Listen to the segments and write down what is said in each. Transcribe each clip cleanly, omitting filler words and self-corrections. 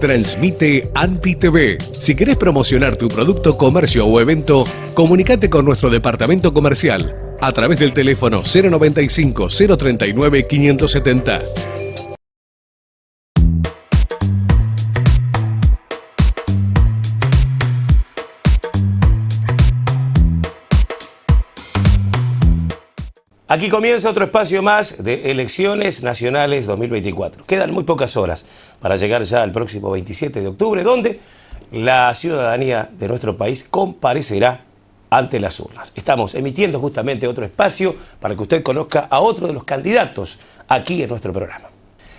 Transmite ANPI TV. Si querés promocionar tu producto, comercio o evento, comunicate con nuestro departamento comercial a través del teléfono 095 039 570. Aquí comienza otro espacio más de Elecciones Nacionales 2024. Quedan muy pocas horas para llegar ya al próximo 27 de octubre, donde la ciudadanía de nuestro país comparecerá ante las urnas. Estamos emitiendo justamente otro espacio para que usted conozca a otro de los candidatos aquí en nuestro programa.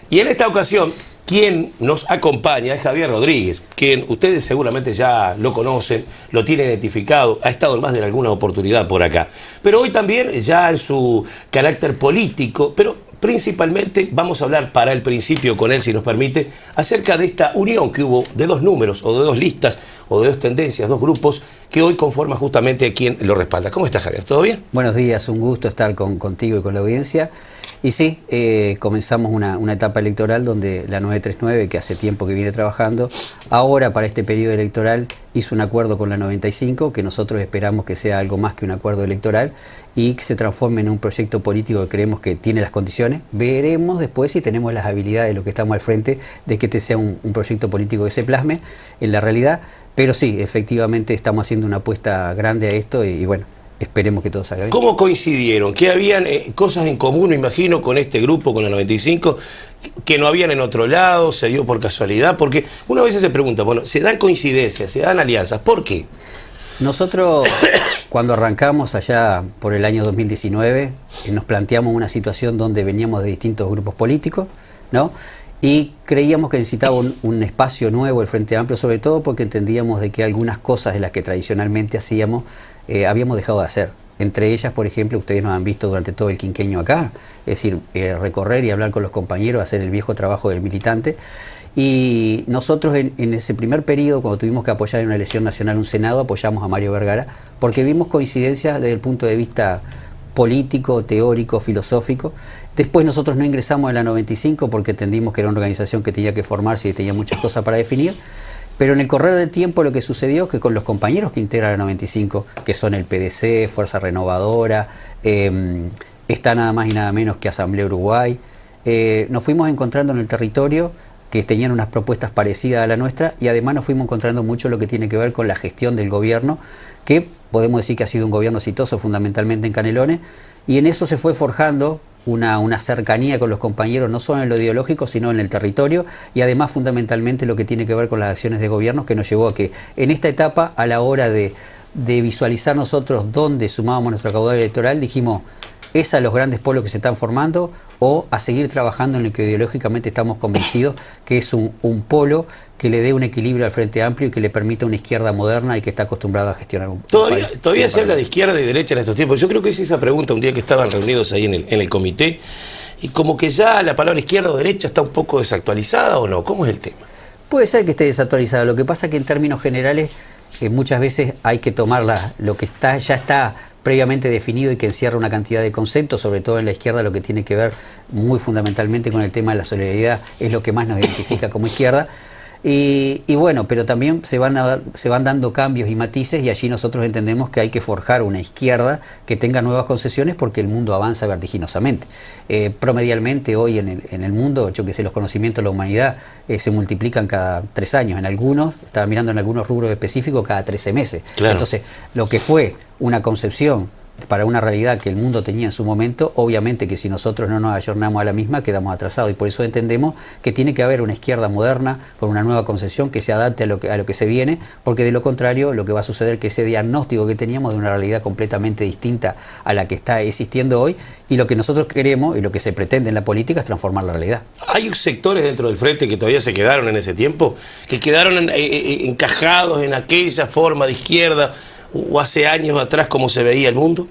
Y en esta ocasión, quien nos acompaña es Javier Rodríguez, quien ustedes seguramente ya lo conocen, lo tienen identificado, ha estado en más de alguna oportunidad por acá. Pero hoy también ya en su carácter político, pero principalmente vamos a hablar para el principio con él, si nos permite, acerca de esta unión que hubo de dos números o de dos listas o de dos tendencias, dos grupos que hoy conforman justamente a quien lo respalda. ¿Cómo está, Javier? ¿Todo bien? Buenos días, un gusto estar contigo y con la audiencia. Y sí, comenzamos una etapa electoral donde la 939, que hace tiempo que viene trabajando, ahora para este periodo electoral hizo un acuerdo con la 95, que nosotros esperamos que sea algo más que un acuerdo electoral y que se transforme en un proyecto político que creemos que tiene las condiciones. Veremos después si tenemos las habilidades de lo que estamos al frente de que este sea un proyecto político que se plasme en la realidad. Pero sí, efectivamente estamos haciendo una apuesta grande a esto y bueno, esperemos que todo salga bien. ¿Cómo coincidieron? ¿Qué habían cosas en común, me imagino, con este grupo, con el 95, que no habían en otro lado? ¿Se dio por casualidad? Porque una vez se pregunta, bueno, se dan coincidencias, se dan alianzas, ¿por qué? Nosotros, cuando arrancamos allá por el año 2019, nos planteamos una situación donde veníamos de distintos grupos políticos, ¿no? Y creíamos que necesitaba un espacio nuevo el Frente Amplio, sobre todo porque entendíamos de que algunas cosas de las que tradicionalmente hacíamos habíamos dejado de hacer. Entre ellas, por ejemplo, ustedes nos han visto durante todo el quinquenio acá, es decir, recorrer y hablar con los compañeros, hacer el viejo trabajo del militante. Y nosotros en ese primer periodo, cuando tuvimos que apoyar en una elección nacional un Senado, apoyamos a Mario Vergara, porque vimos coincidencias desde el punto de vista político, teórico, filosófico. Después nosotros no ingresamos en la 95 porque entendimos que era una organización que tenía que formarse y tenía muchas cosas para definir, pero en el correr del tiempo lo que sucedió es que con los compañeros que integran la 95, que son el PDC, Fuerza Renovadora, está nada más y nada menos que Asamblea Uruguay, nos fuimos encontrando en el territorio que tenían unas propuestas parecidas a la nuestra y además nos fuimos encontrando mucho lo que tiene que ver con la gestión del gobierno, que podemos decir que ha sido un gobierno exitoso fundamentalmente en Canelones, y en eso se fue forjando una cercanía con los compañeros, no solo en lo ideológico, sino en el territorio, y además fundamentalmente lo que tiene que ver con las acciones de gobierno, que nos llevó a que en esta etapa, a la hora de visualizar nosotros dónde sumábamos nuestro caudal electoral, dijimos, ¿es a los grandes polos que se están formando o a seguir trabajando en lo que ideológicamente estamos convencidos que es un polo que le dé un equilibrio al Frente Amplio y que le permita una izquierda moderna y que está acostumbrada a gestionar un país? Todavía se habla de izquierda y derecha en estos tiempos. Yo creo que hice esa pregunta un día que estaban reunidos ahí en el comité y como que ya la palabra izquierda o derecha está un poco desactualizada, ¿o no? ¿Cómo es el tema? Puede ser que esté desactualizada. Lo que pasa es que en términos generales muchas veces hay que tomar lo que ya está previamente definido y que encierra una cantidad de conceptos, sobre todo en la izquierda, lo que tiene que ver muy fundamentalmente con el tema de la solidaridad, es lo que más nos identifica como izquierda. Y bueno, pero también se van dando cambios y matices, y allí nosotros entendemos que hay que forjar una izquierda que tenga nuevas concesiones porque el mundo avanza vertiginosamente. Promedialmente hoy en el mundo, yo que sé, los conocimientos de la humanidad se multiplican cada 3 años, en algunos, estaba mirando en algunos rubros específicos, cada 13 meses. Claro. Entonces, lo que fue una concepción para una realidad que el mundo tenía en su momento, obviamente que si nosotros no nos ayornamos a la misma quedamos atrasados, y por eso entendemos que tiene que haber una izquierda moderna con una nueva concepción que se adapte a lo que se viene, porque de lo contrario lo que va a suceder es que ese diagnóstico que teníamos de una realidad completamente distinta a la que está existiendo hoy, y lo que nosotros queremos y lo que se pretende en la política es transformar la realidad. Hay sectores dentro del Frente que todavía se quedaron en ese tiempo, que quedaron encajados en aquella forma de izquierda o hace años atrás como se veía el mundo.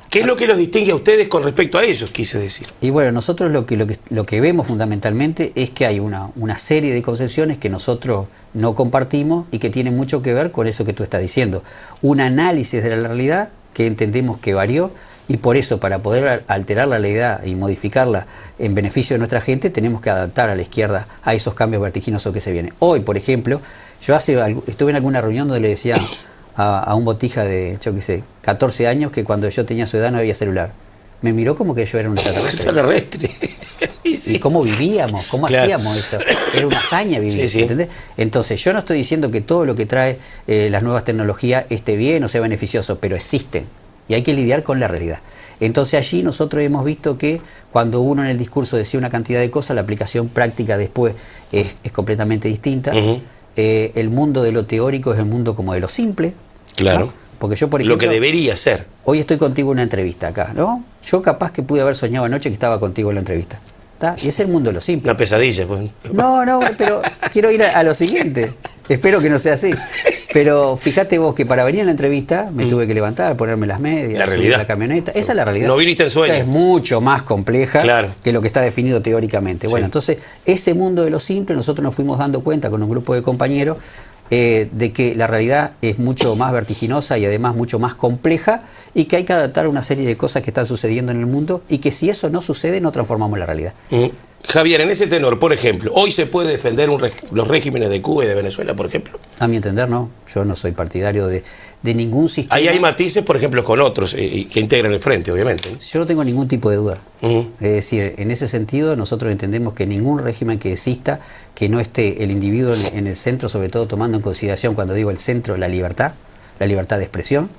¿Qué es lo que los distingue a ustedes con respecto a ellos, quise decir? Y bueno, nosotros lo que vemos fundamentalmente es que hay una serie de concepciones que nosotros no compartimos y que tienen mucho que ver con eso que tú estás diciendo. Un análisis de la realidad que entendemos que varió Y por eso, para poder alterar la realidad y modificarla en beneficio de nuestra gente, tenemos que adaptar a la izquierda a esos cambios vertiginosos que se vienen. Hoy, por ejemplo, yo estuve en alguna reunión donde le decía a un botija de, yo qué sé, 14 años que cuando yo tenía su edad no había celular. Me miró como que yo era un extraterrestre. ¿Y cómo vivíamos? ¿Cómo hacíamos eso? Era una hazaña vivir, ¿entendés? Entonces, yo no estoy diciendo que todo lo que trae las nuevas tecnologías esté bien o sea beneficioso, pero existen y hay que lidiar con la realidad. Entonces, allí nosotros hemos visto que cuando uno en el discurso decía una cantidad de cosas, la aplicación práctica después es completamente distinta. El mundo de lo teórico es el mundo como de lo simple. Claro. ¿No? Porque yo, por ejemplo, lo que debería ser. Hoy estoy contigo en una entrevista acá, ¿no? Yo capaz que pude haber soñado anoche que estaba contigo en la entrevista. ¿Está? Y es el mundo de lo simple. Una pesadilla, pues. No, pero quiero ir a lo siguiente. Espero que no sea así. Pero fíjate vos que para venir a la entrevista me tuve que levantar, ponerme las medias, subir la camioneta. Esa es la realidad. No viniste en sueño. Es mucho más compleja que lo que está definido teóricamente. Bueno, entonces, ese mundo de lo simple, nosotros nos fuimos dando cuenta con un grupo de compañeros de que la realidad es mucho más vertiginosa y además mucho más compleja y que hay que adaptar una serie de cosas que están sucediendo en el mundo y que si eso no sucede no transformamos la realidad. Javier, en ese tenor, por ejemplo, ¿hoy se puede defender los regímenes de Cuba y de Venezuela, por ejemplo? A mi entender, no. Yo no soy partidario de ningún sistema. Ahí hay matices, por ejemplo, con otros que integran el frente, obviamente, ¿no? Yo no tengo ningún tipo de duda. Es decir, en ese sentido, nosotros entendemos que ningún régimen que exista, que no esté el individuo en el centro, sobre todo tomando en consideración, cuando digo el centro, la libertad de expresión.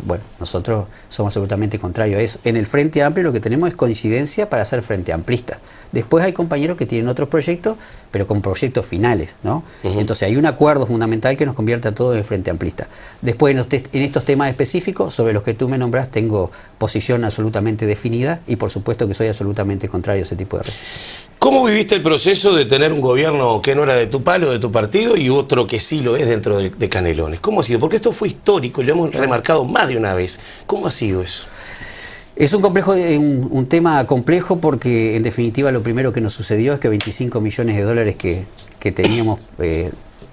Bueno, nosotros somos absolutamente contrarios a eso. En el Frente Amplio lo que tenemos es coincidencia para ser Frente Amplista. Después hay compañeros que tienen otros proyectos, pero con proyectos finales, ¿no? Entonces hay un acuerdo fundamental que nos convierte a todos en Frente Amplista. Después en estos temas específicos, sobre los que tú me nombrás, tengo posición absolutamente definida y por supuesto que soy absolutamente contrario a ese tipo de régimen. ¿Cómo viviste el proceso de tener un gobierno que no era de tu palo, de tu partido, y otro que sí lo es dentro de Canelones? ¿Cómo ha sido? Porque esto fue histórico y lo hemos remarcado más de una vez. ¿Cómo ha sido eso? Es un tema complejo porque en definitiva lo primero que nos sucedió es que 25 millones de dólares que teníamos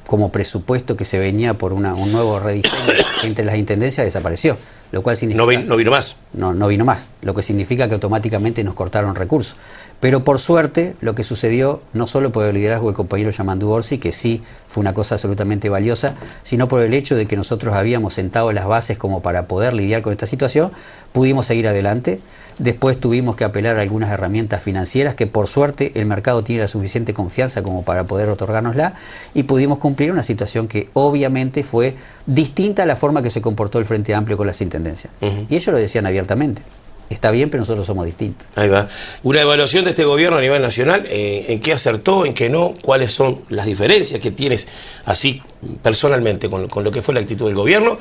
como presupuesto que se venía por un nuevo rediseño entre las intendencias desapareció, lo cual significa... No vino más. No vino más, lo que significa que automáticamente nos cortaron recursos. Pero por suerte lo que sucedió, no solo por el liderazgo del compañero Yamandú Orsi, que sí fue una cosa absolutamente valiosa, sino por el hecho de que nosotros habíamos sentado las bases como para poder lidiar con esta situación, pudimos seguir adelante. Después tuvimos que apelar a algunas herramientas financieras que por suerte el mercado tiene la suficiente confianza como para poder otorgárnosla y pudimos cumplir una situación que obviamente fue distinta a la forma que se comportó el Frente Amplio con las intendencias. Y ellos lo decían abiertamente. Está bien, pero nosotros somos distintos. Ahí va. Una evaluación de este gobierno a nivel nacional, ¿en qué acertó, en qué no? ¿Cuáles son las diferencias que tienes así personalmente con lo que fue la actitud del gobierno?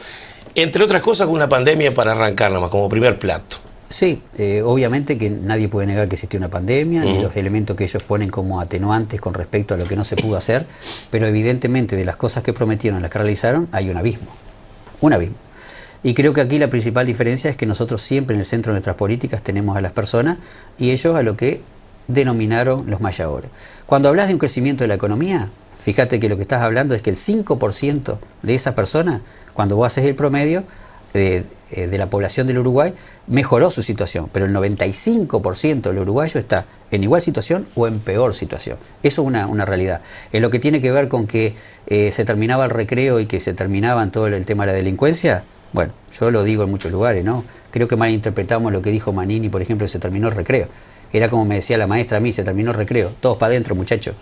Entre otras cosas, con una pandemia para arrancar nomás, como primer plato. Sí, obviamente que nadie puede negar que existió una pandemia, ni los elementos que ellos ponen como atenuantes con respecto a lo que no se pudo hacer, pero evidentemente de las cosas que prometieron, las que realizaron, hay un abismo. Un abismo. Y creo que aquí la principal diferencia es que nosotros siempre en el centro de nuestras políticas tenemos a las personas y ellos a lo que denominaron los mayadores. Cuando hablas de un crecimiento de la economía, fíjate que lo que estás hablando es que el 5% de esa persona, cuando vos haces el promedio de la población del Uruguay, mejoró su situación, pero el 95% del uruguayo está en igual situación o en peor situación. Eso es una realidad. En lo que tiene que ver con que se terminaba el recreo y que se terminaba en todo el tema de la delincuencia, bueno, yo lo digo en muchos lugares, ¿no? Creo que malinterpretamos lo que dijo Manini, por ejemplo, que se terminó el recreo. Era como me decía la maestra a mí, se terminó el recreo, todos para adentro, muchachos.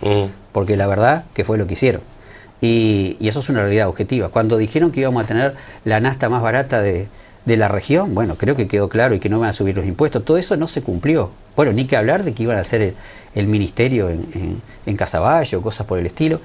Porque la verdad que fue lo que hicieron. Y eso es una realidad objetiva. Cuando dijeron que íbamos a tener la nafta más barata de la región, bueno, creo que quedó claro y que no van a subir los impuestos. Todo eso no se cumplió. Bueno, ni que hablar de que iban a hacer el ministerio en Casaballo, cosas por el estilo.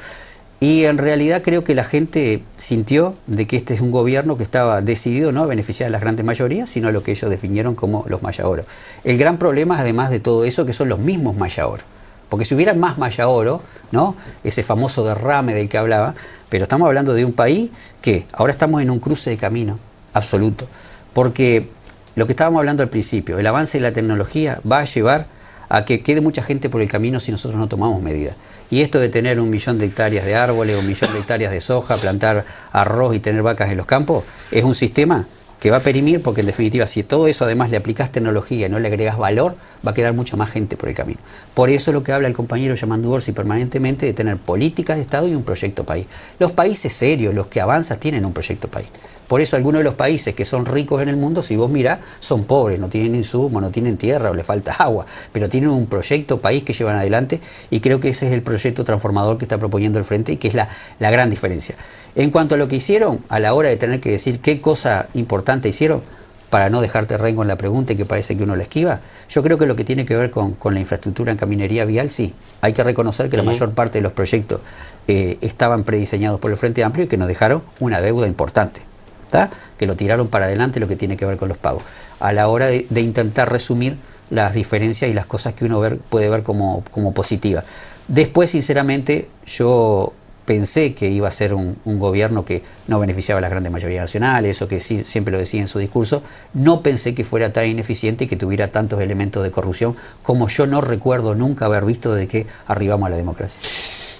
Y en realidad creo que la gente sintió de que este es un gobierno que estaba decidido no a beneficiar a las grandes mayorías, sino a lo que ellos definieron como los mayaoros. El gran problema, además de todo eso, que son los mismos mayaoros. Porque si hubiera más mayaoro, ¿no? Ese famoso derrame del que hablaba, pero estamos hablando de un país que ahora estamos en un cruce de camino absoluto. Porque lo que estábamos hablando al principio, el avance de la tecnología va a llevar a que quede mucha gente por el camino si nosotros no tomamos medidas. Y esto de tener 1 millón de hectáreas de árboles, 1 millón de hectáreas de soja, plantar arroz y tener vacas en los campos, es un sistema que va a perimir, porque en definitiva si todo eso además le aplicas tecnología y no le agregas valor, va a quedar mucha más gente por el camino. Por eso es lo que habla el compañero Yamandu Orsi permanentemente, de tener políticas de Estado y un proyecto país. Los países serios, los que avanzan, tienen un proyecto país. Por eso algunos de los países que son ricos en el mundo, si vos mirás, son pobres, no tienen insumos, no tienen tierra o les falta agua, pero tienen un proyecto país que llevan adelante, y creo que ese es el proyecto transformador que está proponiendo el Frente y que es la gran diferencia. En cuanto a lo que hicieron, a la hora de tener que decir qué cosa importante hicieron, para no dejarte rengo en la pregunta y que parece que uno la esquiva, yo creo que lo que tiene que ver con la infraestructura en caminería vial, sí. Hay que reconocer que la mayor parte de los proyectos estaban prediseñados por el Frente Amplio y que nos dejaron una deuda importante, ¿tá? Que lo tiraron para adelante lo que tiene que ver con los pagos. A la hora de intentar resumir las diferencias y las cosas que uno puede ver como positivas. Después, sinceramente, yo pensé que iba a ser un gobierno que no beneficiaba a las grandes mayorías nacionales, eso que sí, siempre lo decía en su discurso. No pensé que fuera tan ineficiente y que tuviera tantos elementos de corrupción como yo no recuerdo nunca haber visto desde que arribamos a la democracia.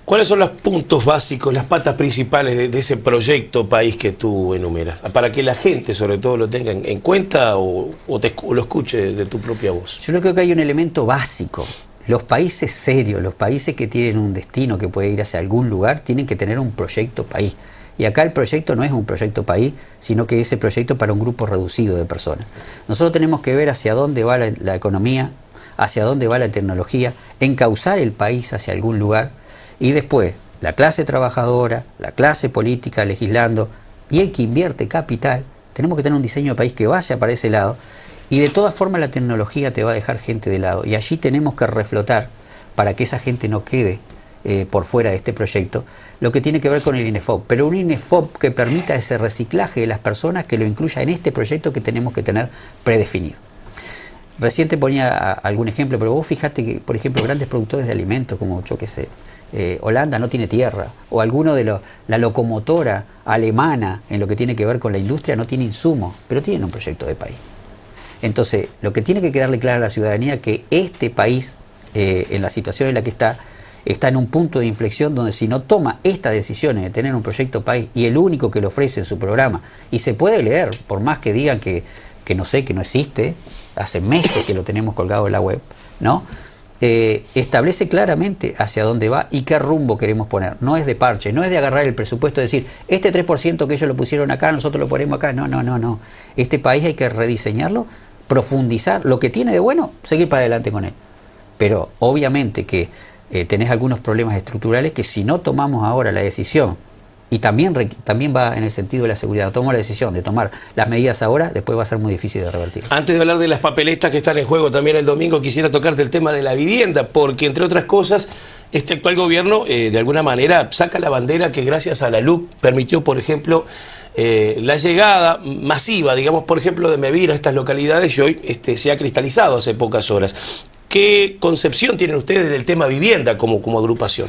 ¿Cuáles son los puntos básicos, las patas principales de ese proyecto país que tú enumeras? Para que la gente sobre todo lo tenga en cuenta o lo escuche de tu propia voz. Yo creo que hay un elemento básico. Los países serios, los países que tienen un destino que puede ir hacia algún lugar, tienen que tener un proyecto país. Y acá el proyecto no es un proyecto país, sino que es ese proyecto para un grupo reducido de personas. Nosotros tenemos que ver hacia dónde va la economía, hacia dónde va la tecnología, encauzar el país hacia algún lugar, y después la clase trabajadora, la clase política legislando y el que invierte capital, tenemos que tener un diseño de país que vaya para ese lado. Y de todas formas la tecnología te va a dejar gente de lado, y allí tenemos que reflotar para que esa gente no quede por fuera de este proyecto, lo que tiene que ver con el INEFOP, pero un INEFOP que permita ese reciclaje de las personas, que lo incluya en este proyecto que tenemos que tener predefinido. Recién te ponía algún ejemplo, pero vos fijate que, por ejemplo, grandes productores de alimentos, como yo que sé, Holanda no tiene tierra, o alguno de la locomotora alemana en lo que tiene que ver con la industria no tiene insumos, pero tienen un proyecto de país. Entonces, lo que tiene que quedarle claro a la ciudadanía es que este país, en la situación en la que está en un punto de inflexión donde si no toma estas decisiones de tener un proyecto país, y el único que lo ofrece en su programa, y se puede leer, por más que digan que no sé, que no existe, hace meses que lo tenemos colgado en la web, ¿no? Establece claramente hacia dónde va y qué rumbo queremos poner. No es de parche, no es de agarrar el presupuesto y decir, este 3% que ellos lo pusieron acá, nosotros lo ponemos acá. No. Este país hay que rediseñarlo, profundizar lo que tiene de bueno, seguir para adelante con él. Pero obviamente que tenés algunos problemas estructurales que si no tomamos ahora la decisión, y también va en el sentido de la seguridad, no tomamos la decisión de tomar las medidas ahora, después va a ser muy difícil de revertir. Antes de hablar de las papeletas que están en juego también el domingo, quisiera tocarte el tema de la vivienda, porque entre otras cosas, este actual gobierno de alguna manera saca la bandera que gracias a la LUC permitió, por ejemplo, la llegada masiva, digamos, por ejemplo, de Mevir a estas localidades, y hoy se ha cristalizado hace pocas horas. ¿Qué concepción tienen ustedes del tema vivienda como agrupación?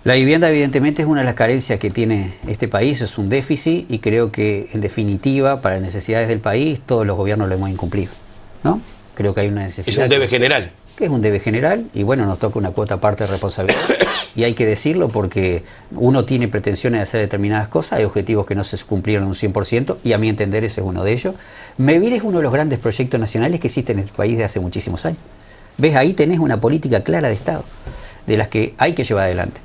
La vivienda evidentemente es una de las carencias que tiene este país, es un déficit, y creo que en definitiva para las necesidades del país todos los gobiernos lo hemos incumplido, ¿no? Creo que hay una necesidad. Es un debe general. Que es un debe general, y bueno, nos toca una cuota aparte de responsabilidad, y hay que decirlo porque uno tiene pretensiones de hacer determinadas cosas, hay objetivos que no se cumplieron un 100%, y a mi entender ese es uno de ellos. Mevir es uno de los grandes proyectos nacionales que existen en este país desde hace muchísimos años. ¿Ves? Ahí tenés una política clara de Estado, de las que hay que llevar adelante.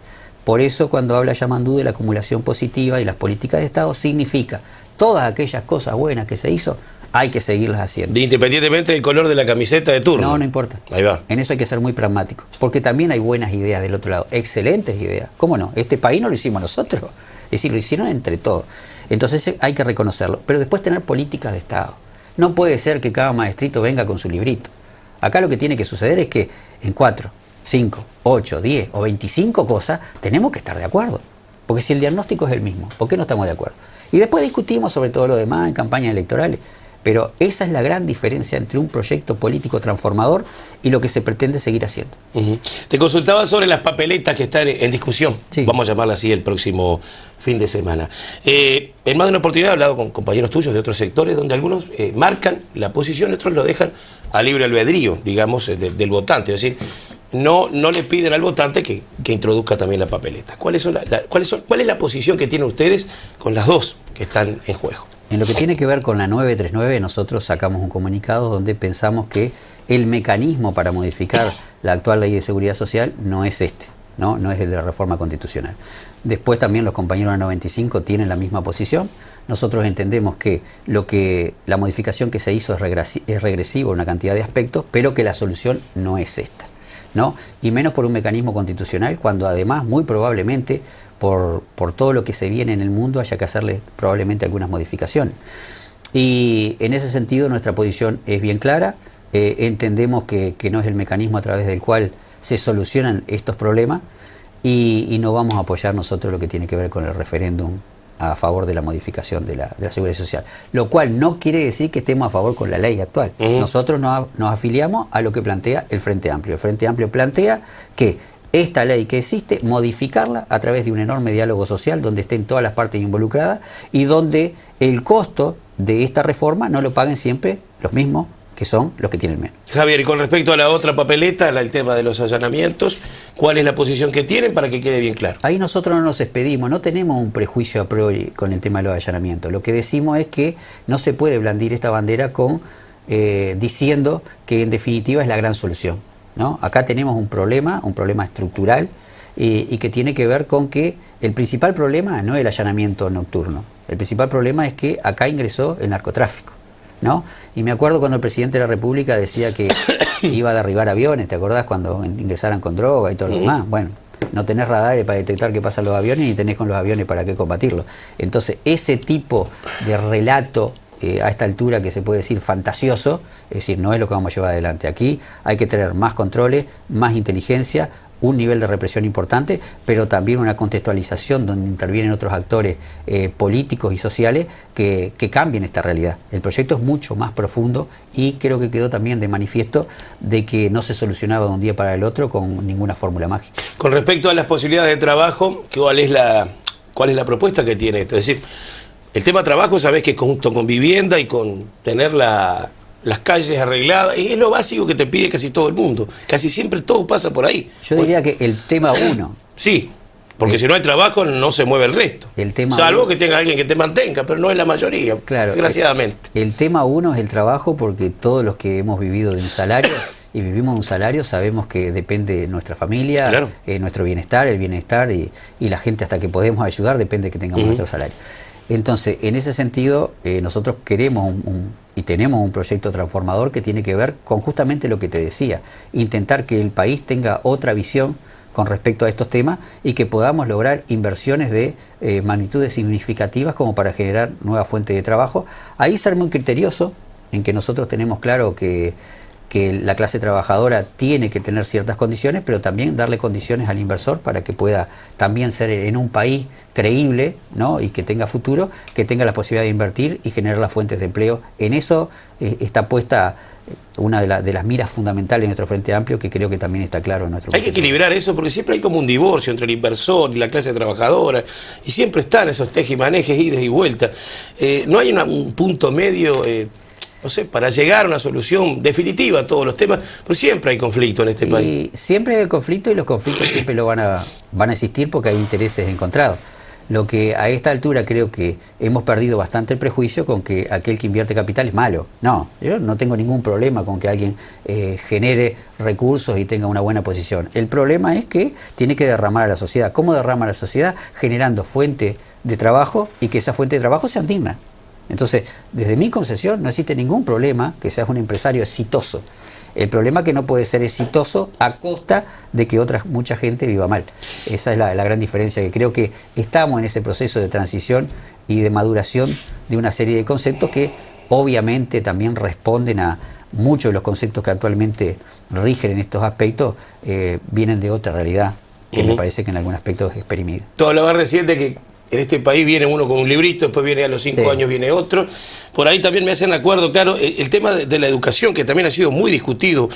Por eso cuando habla Yamandu de la acumulación positiva y las políticas de Estado, significa todas aquellas cosas buenas que se hizo, hay que seguirlas haciendo. Independientemente del color de la camiseta de turno. No importa. Ahí va. En eso hay que ser muy pragmático, porque también hay buenas ideas del otro lado, excelentes ideas. ¿Cómo no? Este país no lo hicimos nosotros, es decir, lo hicieron entre todos. Entonces hay que reconocerlo, pero después tener políticas de Estado. No puede ser que cada maestrito venga con su librito. Acá lo que tiene que suceder es que en 4, 5, 8, 10 o 25 cosas tenemos que estar de acuerdo. Porque si el diagnóstico es el mismo, ¿por qué no estamos de acuerdo? Y después discutimos sobre todo lo demás en campañas electorales. Pero esa es la gran diferencia entre un proyecto político transformador y lo que se pretende seguir haciendo. Te consultaba sobre las papeletas que están en discusión, sí. Vamos a llamarla así, el próximo fin de semana. En más de una oportunidad he hablado con compañeros tuyos de otros sectores donde algunos marcan la posición, otros lo dejan a libre albedrío, digamos, del votante. Es decir, no le piden al votante que introduzca también la papeleta. ¿Cuál es la posición que tienen ustedes con las dos que están en juego? En lo que tiene que ver con la 939, nosotros sacamos un comunicado donde pensamos que el mecanismo para modificar la actual ley de seguridad social no es este, no es el de la reforma constitucional. Después también los compañeros de la 95 tienen la misma posición. Nosotros entendemos que la modificación que se hizo es regresiva en una cantidad de aspectos, pero que la solución no es esta, ¿no? Y menos por un mecanismo constitucional, cuando además muy probablemente por todo lo que se viene en el mundo haya que hacerle probablemente algunas modificaciones. Y en ese sentido nuestra posición es bien clara. Entendemos que no es el mecanismo a través del cual se solucionan estos problemas y no vamos a apoyar nosotros lo que tiene que ver con el referéndum a favor de la modificación de la seguridad social, lo cual no quiere decir que estemos a favor con la ley actual. Nosotros nos afiliamos a lo que plantea el Frente Amplio. El Frente Amplio plantea que esta ley que existe, modificarla a través de un enorme diálogo social donde estén todas las partes involucradas y donde el costo de esta reforma no lo paguen siempre los mismos que son los que tienen menos. Javier, y con respecto a la otra papeleta, el tema de los allanamientos, ¿cuál es la posición que tienen para que quede bien claro? Ahí nosotros no nos expedimos, no tenemos un prejuicio a priori con el tema de los allanamientos. Lo que decimos es que no se puede blandir esta bandera diciendo que en definitiva es la gran solución, ¿no? Acá tenemos un problema estructural y que tiene que ver con que el principal problema no es el allanamiento nocturno. El principal problema es que acá ingresó el narcotráfico, ¿no? Y me acuerdo cuando el presidente de la República decía que iba a derribar aviones, ¿te acordás? Cuando ingresaran con droga y todo lo demás. Bueno, no tenés radares para detectar qué pasan los aviones ni tenés con los aviones para qué combatirlos. Entonces, ese tipo de relato a esta altura que se puede decir fantasioso, es decir, no es lo que vamos a llevar adelante. Aquí hay que tener más controles, más inteligencia, un nivel de represión importante, pero también una contextualización donde intervienen otros actores políticos y sociales que cambien esta realidad. El proyecto es mucho más profundo y creo que quedó también de manifiesto de que no se solucionaba de un día para el otro con ninguna fórmula mágica. Con respecto a las posibilidades de trabajo, ¿cuál es la propuesta que tiene esto? Es decir, el tema trabajo, sabés que junto con vivienda y con tener las calles arregladas, es lo básico que te pide casi todo el mundo. Casi siempre todo pasa por ahí. Yo diría que el tema uno. Sí, porque si no hay trabajo no se mueve el resto. Salvo que tenga alguien que te mantenga, pero no es la mayoría, claro, desgraciadamente. El tema uno es el trabajo, porque todos los que hemos vivido de un salario y vivimos de un salario sabemos que depende de nuestra familia, claro, nuestro bienestar, el bienestar y la gente hasta que podemos ayudar depende de que tengamos nuestro salario. Entonces, en ese sentido, nosotros queremos y tenemos un proyecto transformador que tiene que ver con justamente lo que te decía, intentar que el país tenga otra visión con respecto a estos temas y que podamos lograr inversiones de magnitudes significativas como para generar nuevas fuentes de trabajo. Ahí ser muy criterioso en que nosotros tenemos claro que la clase trabajadora tiene que tener ciertas condiciones, pero también darle condiciones al inversor para que pueda también ser en un país creíble, ¿no? Y que tenga futuro, que tenga la posibilidad de invertir y generar las fuentes de empleo. En eso está puesta una de las miras fundamentales de nuestro Frente Amplio, que creo que también está claro en nuestro país. Hay que equilibrar eso, porque siempre hay como un divorcio entre el inversor y la clase trabajadora, y siempre están esos tejimanejes, idas y vueltas. No hay un punto medio, no sé, para llegar a una solución definitiva a todos los temas, pero siempre hay conflicto en este país. Siempre hay conflicto y los conflictos siempre van a existir porque hay intereses encontrados. Lo que a esta altura creo que hemos perdido bastante el prejuicio con que aquel que invierte capital es malo. No, yo no tengo ningún problema con que alguien genere recursos y tenga una buena posición. El problema es que tiene que derramar a la sociedad. ¿Cómo derrama a la sociedad? Generando fuente de trabajo y que esa fuente de trabajo sea digna. Entonces, desde mi concepción no existe ningún problema que seas un empresario exitoso. El problema es que no puede ser exitoso a costa de que mucha gente viva mal. Esa es la gran diferencia, que creo que estamos en ese proceso de transición y de maduración de una serie de conceptos que obviamente también responden a muchos de los conceptos que actualmente rigen en estos aspectos, vienen de otra realidad que me parece que en algún aspecto es exprimida. Tú hablabas recién de que en este país viene uno con un librito, después viene a los 5 años viene otro. Por ahí también me hacen acuerdo, claro, el tema de la educación, que también ha sido muy discutido.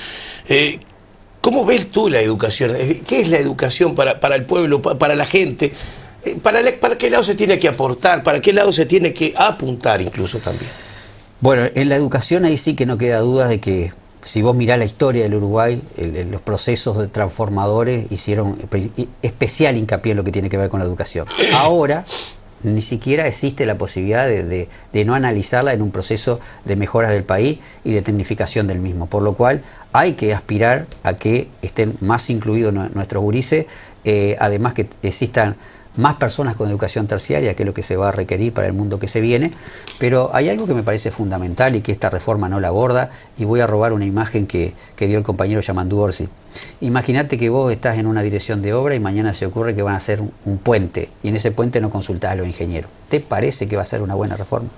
¿Cómo ves tú la educación? ¿Qué es la educación para el pueblo, para la gente? ¿Para qué lado se tiene que aportar? ¿Para qué lado se tiene que apuntar incluso también? Bueno, en la educación ahí sí que no queda duda de que si vos mirás la historia del Uruguay, los procesos transformadores hicieron especial hincapié en lo que tiene que ver con la educación. Ahora, ni siquiera existe la posibilidad de no analizarla en un proceso de mejoras del país y de tecnificación del mismo. Por lo cual hay que aspirar a que estén más incluidos nuestros gurises, además que existan más personas con educación terciaria, que es lo que se va a requerir para el mundo que se viene. Pero hay algo que me parece fundamental y que esta reforma no la aborda, y voy a robar una imagen que dio el compañero Yamandú Orsi. Imagínate que vos estás en una dirección de obra y mañana se ocurre que van a hacer un puente, y en ese puente no consultás a los ingenieros. ¿Te parece que va a ser una buena reforma?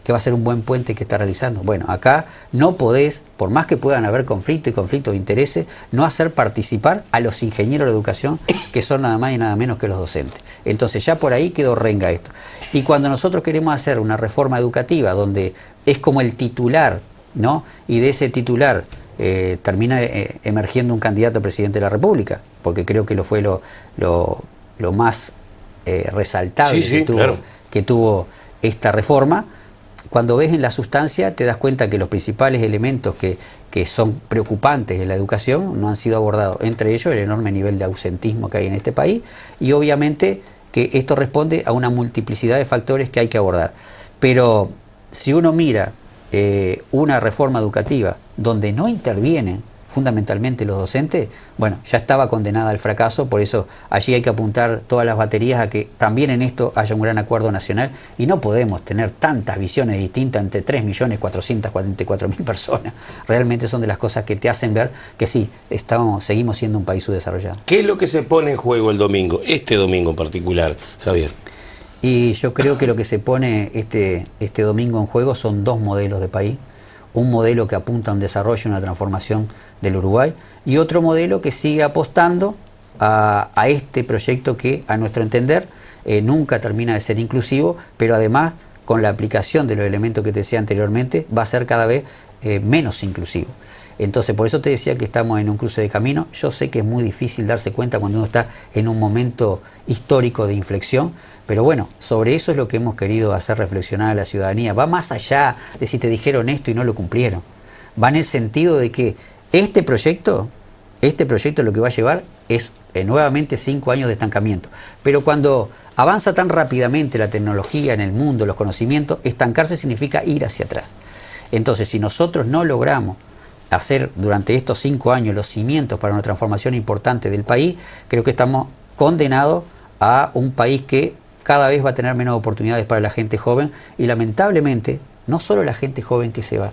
¿Que va a ser un buen puente que está realizando? Bueno, acá no podés, por más que puedan haber conflictos y conflictos de intereses, no hacer participar a los ingenieros de educación, que son nada más y nada menos que los docentes. Entonces ya por ahí quedó renga esto. Y cuando nosotros queremos hacer una reforma educativa donde es como el titular, ¿no? Y de ese titular termina emergiendo un candidato a presidente de la República, porque creo que fue lo más resaltable que tuvo esta reforma. Cuando ves en la sustancia te das cuenta que los principales elementos que son preocupantes en la educación no han sido abordados, entre ellos el enorme nivel de ausentismo que hay en este país, y obviamente que esto responde a una multiplicidad de factores que hay que abordar. Pero si uno mira una reforma educativa donde no intervienen fundamentalmente los docentes, bueno, ya estaba condenada al fracaso. Por eso allí hay que apuntar todas las baterías a que también en esto haya un gran acuerdo nacional, y no podemos tener tantas visiones distintas entre 3.444.000 personas. Realmente son de las cosas que te hacen ver que sí, seguimos siendo un país subdesarrollado. ¿Qué es lo que se pone en juego el domingo, este domingo en particular, Javier? Y yo creo que lo que se pone este domingo en juego son dos modelos de país. Un modelo que apunta a un desarrollo y una transformación del Uruguay, y otro modelo que sigue apostando a este proyecto que, a nuestro entender, nunca termina de ser inclusivo, pero además, con la aplicación de los elementos que te decía anteriormente, va a ser cada vez menos inclusivo. Entonces, por eso te decía que estamos en un cruce de camino. Yo sé que es muy difícil darse cuenta cuando uno está en un momento histórico de inflexión, pero bueno, sobre eso es lo que hemos querido hacer reflexionar a la ciudadanía. Va más allá de si te dijeron esto y no lo cumplieron. Va en el sentido de que este proyecto lo que va a llevar es nuevamente 5 años de estancamiento. Pero cuando avanza tan rápidamente la tecnología en el mundo, los conocimientos, estancarse significa ir hacia atrás. Entonces, si nosotros no logramos hacer durante estos 5 años los cimientos para una transformación importante del país, creo que estamos condenados a un país que cada vez va a tener menos oportunidades para la gente joven, y lamentablemente no solo la gente joven que se va.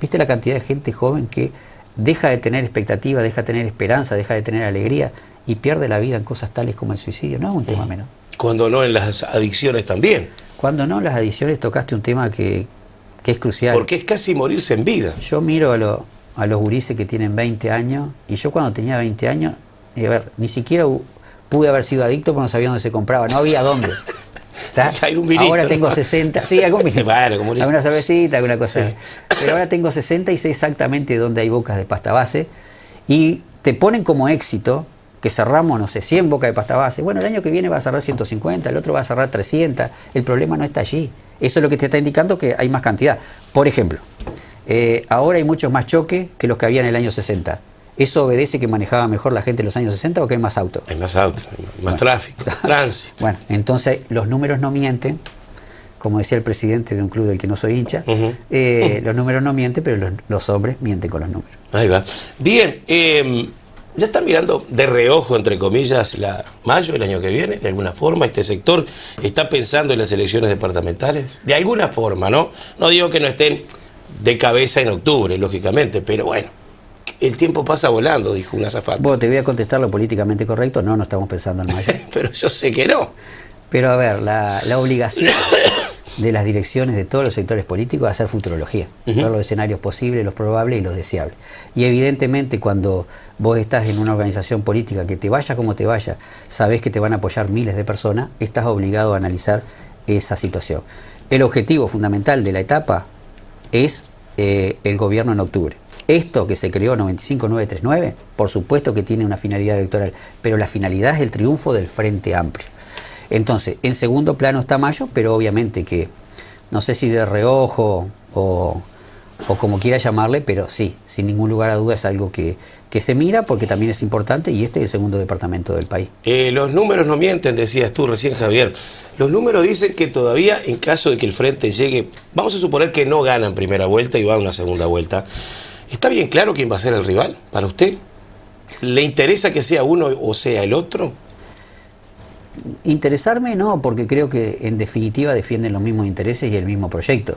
¿Viste la cantidad de gente joven que deja de tener expectativa, deja de tener esperanza, deja de tener alegría y pierde la vida en cosas tales como el suicidio? No es un tema menor. Cuando no en las adicciones también. Cuando no en las adicciones tocaste un tema que es crucial. Porque es casi morirse en vida. Yo miro a los gurises que tienen 20 años, y yo cuando tenía 20 años, ni siquiera pude haber sido adicto porque no sabía dónde se compraba, no había dónde. Hay un vinito, ahora tengo 60, sí, algún vinito, bueno, alguna cervecita, alguna cosa. Sí. Pero ahora tengo 60 y sé exactamente dónde hay bocas de pasta base, y te ponen como éxito que cerramos, no sé, 100 bocas de pasta base. Bueno, el año que viene va a cerrar 150, el otro va a cerrar 300. El problema no está allí. Eso es lo que te está indicando que hay más cantidad. Por ejemplo, ahora hay muchos más choques que los que había en el año 60. ¿Eso obedece que manejaba mejor la gente en los años 60 o que hay más autos? Hay más autos, hay más tráfico, tránsito. Bueno, entonces los números no mienten, como decía el presidente de un club del que no soy hincha. Los números no mienten, pero los hombres mienten con los números. Ahí va. Bien, ¿ya están mirando de reojo, entre comillas, mayo, el año que viene? De alguna forma, este sector está pensando en las elecciones departamentales. De alguna forma, ¿no? No digo que no estén de cabeza en octubre, lógicamente, pero bueno, el tiempo pasa volando, dijo una azafata. Bueno, te voy a contestar lo políticamente correcto. No estamos pensando en mayo. Pero yo sé que no. Pero a ver, la obligación de las direcciones de todos los sectores políticos es hacer futurología, ver los escenarios posibles, los probables y los deseables. Y evidentemente cuando vos estás en una organización política, que te vaya como te vaya, sabés que te van a apoyar miles de personas, estás obligado a analizar esa situación. El objetivo fundamental de la etapa es el gobierno en octubre. Esto que se creó 95939, por supuesto que tiene una finalidad electoral, pero la finalidad es el triunfo del Frente Amplio. Entonces, en segundo plano está mayo, pero obviamente que, no sé si de reojo o o como quiera llamarle, pero sí, sin ningún lugar a duda es algo que se mira porque también es importante y este es el segundo departamento del país. Los números no mienten, decías tú recién, Javier. Los números dicen que todavía, en caso de que el Frente llegue, vamos a suponer que no gana en primera vuelta y va a una segunda vuelta, ¿está bien claro quién va a ser el rival para usted? ¿Le interesa que sea uno o sea el otro? Interesarme no, porque creo que en definitiva defienden los mismos intereses y el mismo proyecto.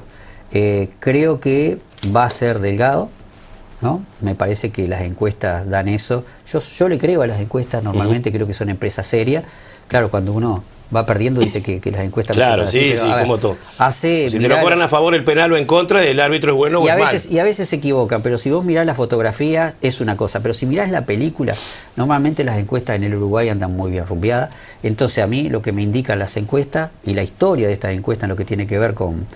Creo que va a ser Delgado, ¿no? Me parece que las encuestas dan eso. Yo le creo a las encuestas, normalmente creo que son empresas serias. Claro, cuando uno va perdiendo dice que las encuestas claro, no son sí, así, sí, como todo. Si te lo cobran a favor el penal o en contra, el árbitro es bueno o es malo. Y a veces se equivocan, pero si vos mirás la fotografía es una cosa, pero si mirás la película, normalmente las encuestas en el Uruguay andan muy bien rumbeadas. Entonces a mí lo que me indican las encuestas y la historia de estas encuestas, lo que tiene que ver con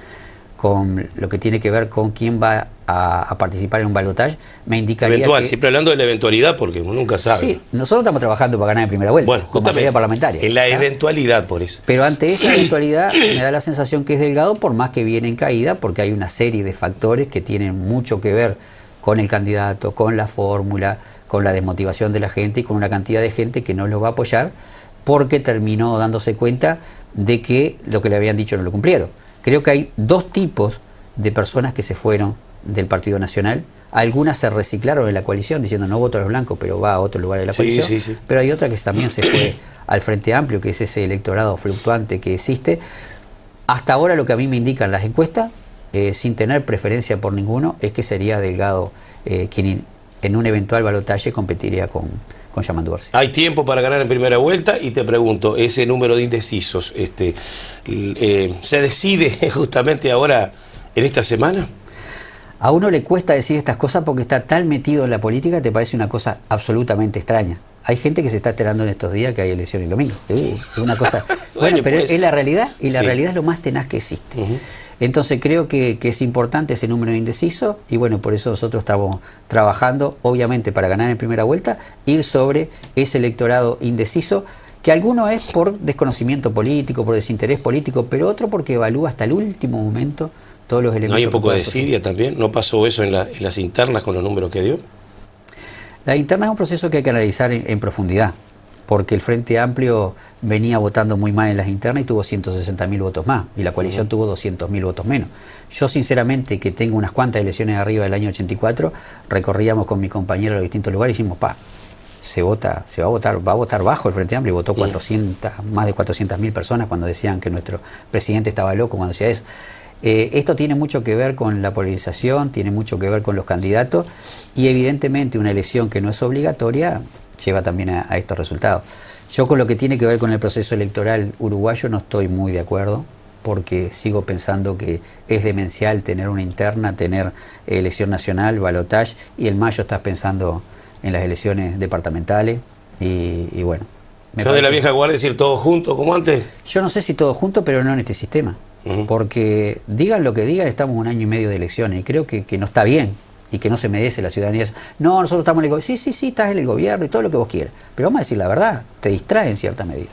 quién va a participar en un balotaje, me indicaría eventual, que, siempre hablando de la eventualidad, porque uno nunca sabe. Sí, nosotros estamos trabajando para ganar en primera vuelta, bueno, como mayoría parlamentaria. En la eventualidad, por eso. Pero ante esa eventualidad me da la sensación que es Delgado, por más que viene en caída, porque hay una serie de factores que tienen mucho que ver con el candidato, con la fórmula, con la desmotivación de la gente y con una cantidad de gente que no lo va a apoyar porque terminó dándose cuenta de que lo que le habían dicho no lo cumplieron. Creo que hay dos tipos de personas que se fueron del Partido Nacional. Algunas se reciclaron en la coalición diciendo no voto a los blancos, pero va a otro lugar de la coalición. Sí. Pero hay otra que también se fue al Frente Amplio, que es ese electorado fluctuante que existe. Hasta ahora lo que a mí me indican las encuestas, sin tener preferencia por ninguno, es que sería Delgado quien en un eventual balotaje competiría con Yamandu Orsi. Hay tiempo para ganar en primera vuelta y te pregunto, ese número de indecisos, ¿se decide justamente ahora en esta semana? A uno le cuesta decir estas cosas porque está tan metido en la política que te parece una cosa absolutamente extraña. Hay gente que se está enterando en estos días que hay elecciones el domingo. Es una cosa. bueno, pero pues, es la realidad y la realidad es lo más tenaz que existe. Entonces creo que es importante ese número de indecisos y bueno, por eso nosotros estamos trabajando, obviamente para ganar en primera vuelta, ir sobre ese electorado indeciso, que alguno es por desconocimiento político, por desinterés político, pero otro porque evalúa hasta el último momento todos los elementos. ¿No hay un poco de desidia también? ¿No pasó eso en las internas con los números que dio? La interna es un proceso que hay que analizar en profundidad, porque el Frente Amplio venía votando muy mal en las internas y tuvo 160.000 votos más, y la coalición tuvo 200.000 votos menos. Yo sinceramente, que tengo unas cuantas elecciones arriba del año 84, recorríamos con mi compañero a los distintos lugares y dijimos, va a votar bajo el Frente Amplio, y votó más de 400.000 personas cuando decían que nuestro presidente estaba loco cuando decía eso. Esto tiene mucho que ver con la polarización, tiene mucho que ver con los candidatos y evidentemente una elección que no es obligatoria lleva también a estos resultados. Yo con lo que tiene que ver con el proceso electoral uruguayo no estoy muy de acuerdo, porque sigo pensando que es demencial tener una interna, tener elección nacional, balotaje, y en mayo estás pensando en las elecciones departamentales y bueno. ¿Sos de la vieja guardia decir todo junto como antes? Yo no sé si todo junto, pero no en este sistema. Porque digan lo que digan, estamos 1 año y medio de elecciones y creo que no está bien y que no se merece la ciudadanía. No, nosotros estamos en el gobierno. Sí, estás en el gobierno y todo lo que vos quieras. Pero vamos a decir la verdad, te distrae en cierta medida.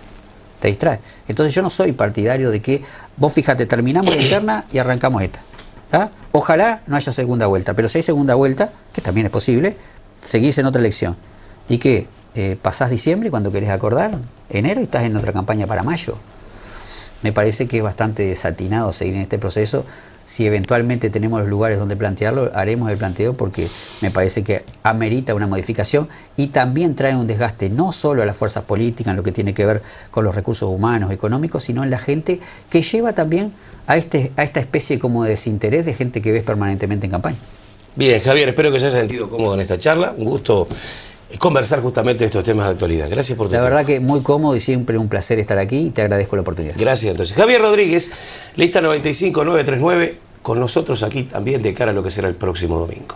Te distrae. Entonces yo no soy partidario de que, vos fíjate, terminamos la interna y arrancamos esta. ¿Tá? Ojalá no haya segunda vuelta, pero si hay segunda vuelta, que también es posible, seguís en otra elección. ¿Y qué? Pasás diciembre cuando querés acordar, enero y estás en otra campaña para mayo. Me parece que es bastante desatinado seguir en este proceso. Si eventualmente tenemos los lugares donde plantearlo, haremos el planteo porque me parece que amerita una modificación y también trae un desgaste no solo a las fuerzas políticas en lo que tiene que ver con los recursos humanos, económicos, sino en la gente que lleva también a esta especie como de desinterés de gente que ves permanentemente en campaña. Bien, Javier, espero que se haya sentido cómodo en esta charla. Un gusto conversar justamente de estos temas de actualidad. Gracias por tu tiempo. La verdad que muy cómodo y siempre un placer estar aquí y te agradezco la oportunidad. Gracias. Entonces, Javier Rodríguez, lista 95939, con nosotros aquí también de cara a lo que será el próximo domingo.